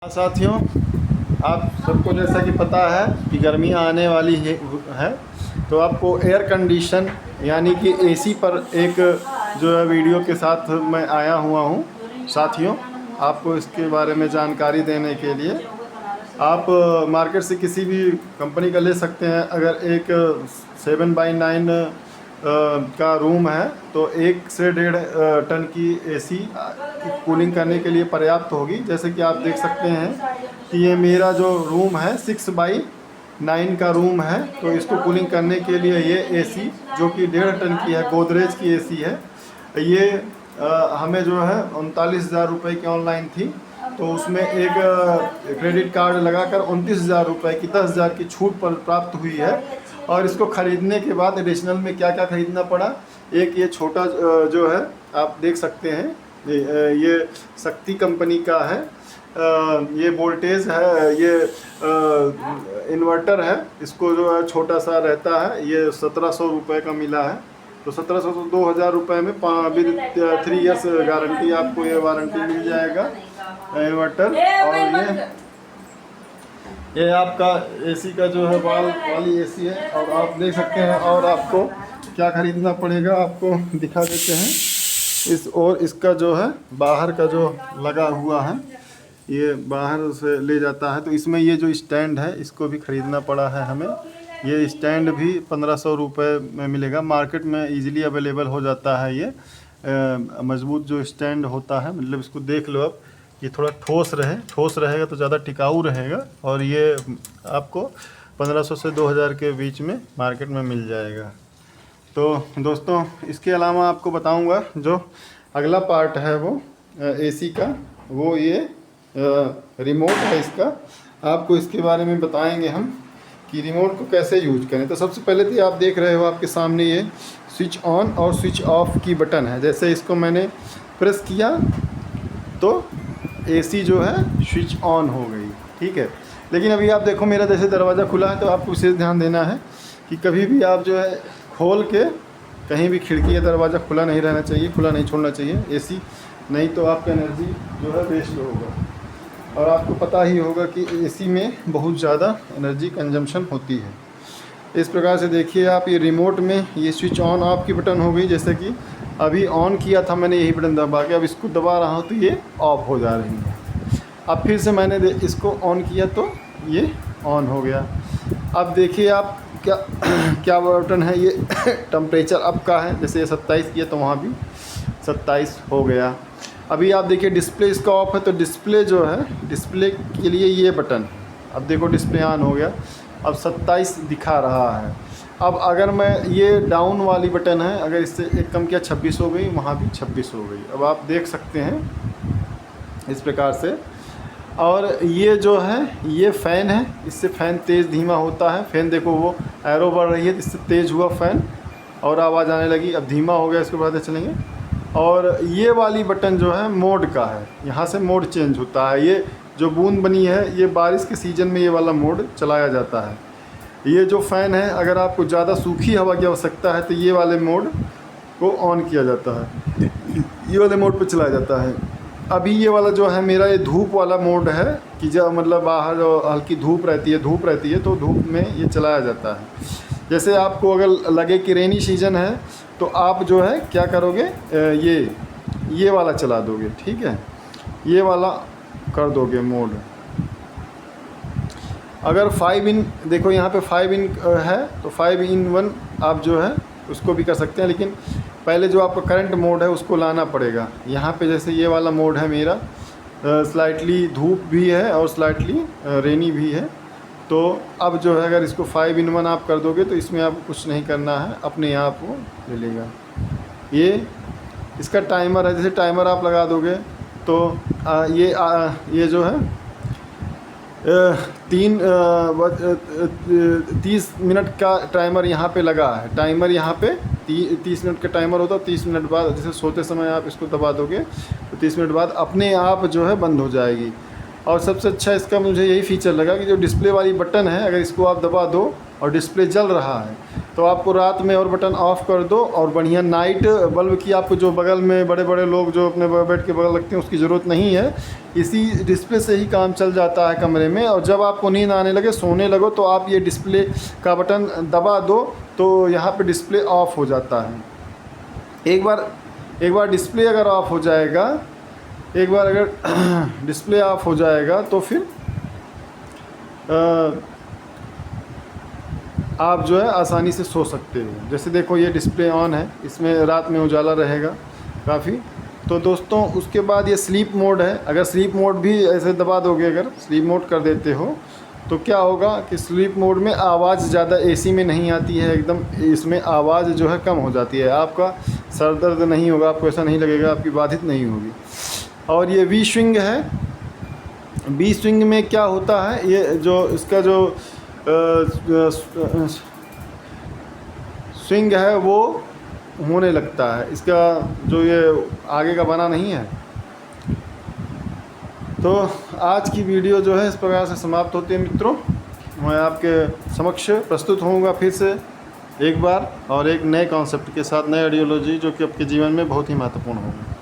हाँ साथियों, आप सबको जैसा कि पता है कि गर्मियाँ आने वाली है तो आपको एयर कंडीशन यानी कि एसी पर एक जो है वीडियो के साथ मैं आया हुआ हूँ। साथियों, आपको इसके बारे में जानकारी देने के लिए आप मार्केट से किसी भी कंपनी का ले सकते हैं। अगर एक 7x9 का रूम है तो 1 से 1.5 टन की एसी कूलिंग करने के लिए पर्याप्त होगी। जैसे कि आप देख सकते हैं कि ये मेरा जो रूम है 6x9 का रूम है, तो इसको कूलिंग करने के लिए ये एसी जो कि 1.5 टन की है, गोदरेज की एसी है। ये हमें जो है 39,000 रुपये की ऑनलाइन थी, तो उसमें एक क्रेडिट कार्ड लगाकर 29,000 रुपये की 10,000 की छूट पर प्राप्त हुई है। और इसको ख़रीदने के बाद एडिशनल में क्या क्या ख़रीदना पड़ा, एक ये छोटा जो है आप देख सकते हैं, ये शक्ति कंपनी का है। ये वोल्टेज है, ये इन्वर्टर है। इसको जो है छोटा सा रहता है, ये 1700 रुपये का मिला है। तो 1700 तो 2,000 रुपये में 3 ईयर्स गारंटी, आपको ये वारंटी मिल जाएगा इन्वर्टर। और ये आपका एसी का जो है वाल वाली एसी है, और आप देख सकते हैं। और आपको क्या ख़रीदना पड़ेगा आपको दिखा देते हैं। और इसका जो है बाहर का जो लगा हुआ है, ये बाहर से ले जाता है, तो इसमें ये जो स्टैंड है इसको भी ख़रीदना पड़ा है हमें। ये स्टैंड भी 1500 रुपये में मिलेगा, मार्केट में इजीली अवेलेबल हो जाता है। ये मजबूत जो स्टैंड होता है, मतलब इसको देख लो आप, ये थोड़ा ठोस रहेगा तो ज़्यादा टिकाऊ रहेगा। और ये आपको 1500 से 2000 के बीच में मार्केट में मिल जाएगा। तो दोस्तों, इसके अलावा आपको बताऊंगा जो अगला पार्ट है वो एसी का, वो ये रिमोट है इसका। आपको इसके बारे में बताएंगे हम कि रिमोट को कैसे यूज करें। तो सबसे पहले तो आप देख रहे हो आपके सामने ये स्विच ऑन और स्विच ऑफ की बटन है। जैसे इसको मैंने प्रेस किया तो एसी जो है स्विच ऑन हो गई, ठीक है। लेकिन अभी आप देखो मेरा जैसे दरवाज़ा खुला है, तो आपको विशेष ध्यान देना है कि कभी भी आप जो है खोल के कहीं भी खिड़की या दरवाज़ा खुला नहीं रहना चाहिए, खुला नहीं छोड़ना चाहिए एसी, नहीं तो आपका एनर्जी जो है वेस्ट होगा। और आपको पता ही होगा कि एसी में बहुत ज़्यादा एनर्जी कंजम्पशन होती है। इस प्रकार से देखिए आप, ये रिमोट में ये स्विच ऑन ऑफ की बटन हो गई। जैसे कि अभी ऑन किया था मैंने यही बटन दबा के, अब इसको दबा रहा हूँ तो ये ऑफ हो जा रही है। अब फिर से मैंने इसको ऑन किया तो ये ऑन हो गया। अब देखिए आप क्या क्या बटन है, ये टेम्परेचर अप का है। जैसे ये 27 किया तो वहाँ भी 27 हो गया। अभी आप देखिए डिस्प्ले इसका ऑफ है, तो डिस्प्ले जो है, डिस्प्ले के लिए ये बटन है। अब देखो डिस्प्ले ऑन हो गया, अब 27 दिखा रहा है। अब अगर मैं ये डाउन वाली बटन है, अगर इससे एक कम किया 26 हो गई, वहाँ भी 26 हो गई। अब आप देख सकते हैं इस प्रकार से। और ये जो है ये फ़ैन है, इससे फ़ैन तेज़ धीमा होता है। फ़ैन देखो वो एरो बढ़ रही है, इससे तेज़ हुआ फ़ैन और आवाज़ आने लगी। अब धीमा हो गया, इसके बाद चलेंगे। और ये वाली बटन जो है मोड का है, यहाँ से मोड चेंज होता है। ये जो बूंद बनी है, ये बारिश के सीज़न में ये वाला मोड चलाया जाता है। ये जो फ़ैन है, अगर आपको ज़्यादा सूखी हवा की आवश्यकता है तो ये वाले मोड को ऑन किया जाता है, ये वाले मोड पर चलाया जाता है। अभी ये वाला जो है मेरा, ये धूप वाला मोड है कि जब मतलब बाहर जो हल्की धूप रहती है तो धूप में ये चलाया जाता है। जैसे आपको अगर लगे कि रेनी सीजन है तो आप जो है क्या करोगे, ये वाला चला दोगे, ठीक है, ये वाला कर दोगे मोड। अगर 5 इन, देखो यहाँ पे 5 इन है तो 5 in 1 आप जो है उसको भी कर सकते हैं। लेकिन पहले जो आपका करंट मोड है उसको लाना पड़ेगा। यहाँ पे जैसे ये वाला मोड है मेरा, स्लाइटली धूप भी है और स्लाइटली रेनी भी है। तो अब जो है अगर इसको 5 in 1 आप कर दोगे तो इसमें आपको कुछ नहीं करना है, अपने आप वो ले लेगा। ये इसका टाइमर है, जैसे टाइमर आप लगा दोगे तो ये जो है 30 मिनट का टाइमर यहाँ पे लगा है। टाइमर यहाँ पे 30 मिनट का टाइमर होता है। 30 मिनट बाद जैसे सोते समय आप इसको दबा दोगे तो 30 मिनट बाद अपने आप जो है बंद हो जाएगी। और सबसे अच्छा इसका मुझे यही फीचर लगा कि जो डिस्प्ले वाली बटन है, अगर इसको आप दबा दो और डिस्प्ले जल रहा है तो आपको रात में और बटन ऑफ़ कर दो और बढ़िया नाइट बल्ब की आपको जो बगल में बड़े बड़े लोग जो अपने बेड के बगल रखते हैं उसकी ज़रूरत नहीं है। इसी डिस्प्ले से ही काम चल जाता है कमरे में। और जब आपको नींद आने लगे, सोने लगो, तो आप ये डिस्प्ले का बटन दबा दो तो यहाँ पे डिस्प्ले ऑफ़ हो जाता है। एक बार डिस्प्ले अगर ऑफ़ हो जाएगा, एक बार अगर डिस्प्ले ऑफ़ हो जाएगा तो फिर आप जो है आसानी से सो सकते हो। जैसे देखो ये डिस्प्ले ऑन है, इसमें रात में उजाला रहेगा काफ़ी। तो दोस्तों उसके बाद ये स्लीप मोड है। अगर स्लीप मोड भी ऐसे दबा दोगे, अगर स्लीप मोड कर देते हो तो क्या होगा कि स्लीप मोड में आवाज़ ज़्यादा एसी में नहीं आती है, एकदम इसमें आवाज़ जो है कम हो जाती है। आपका सर दर्द नहीं होगा, आपको ऐसा नहीं लगेगा, आपकी बाधित नहीं होगी। और ये वी स्विंग है। वी स्विंग में क्या होता है, ये जो इसका जो स्विंग है वो होने लगता है, इसका जो ये आगे का बना नहीं है। तो आज की वीडियो जो है इस प्रकार से समाप्त होती है मित्रों। मैं आपके समक्ष प्रस्तुत होऊंगा फिर से एक बार और एक नए कॉन्सेप्ट के साथ, नए आइडियोलॉजी जो कि आपके जीवन में बहुत ही महत्वपूर्ण होगा।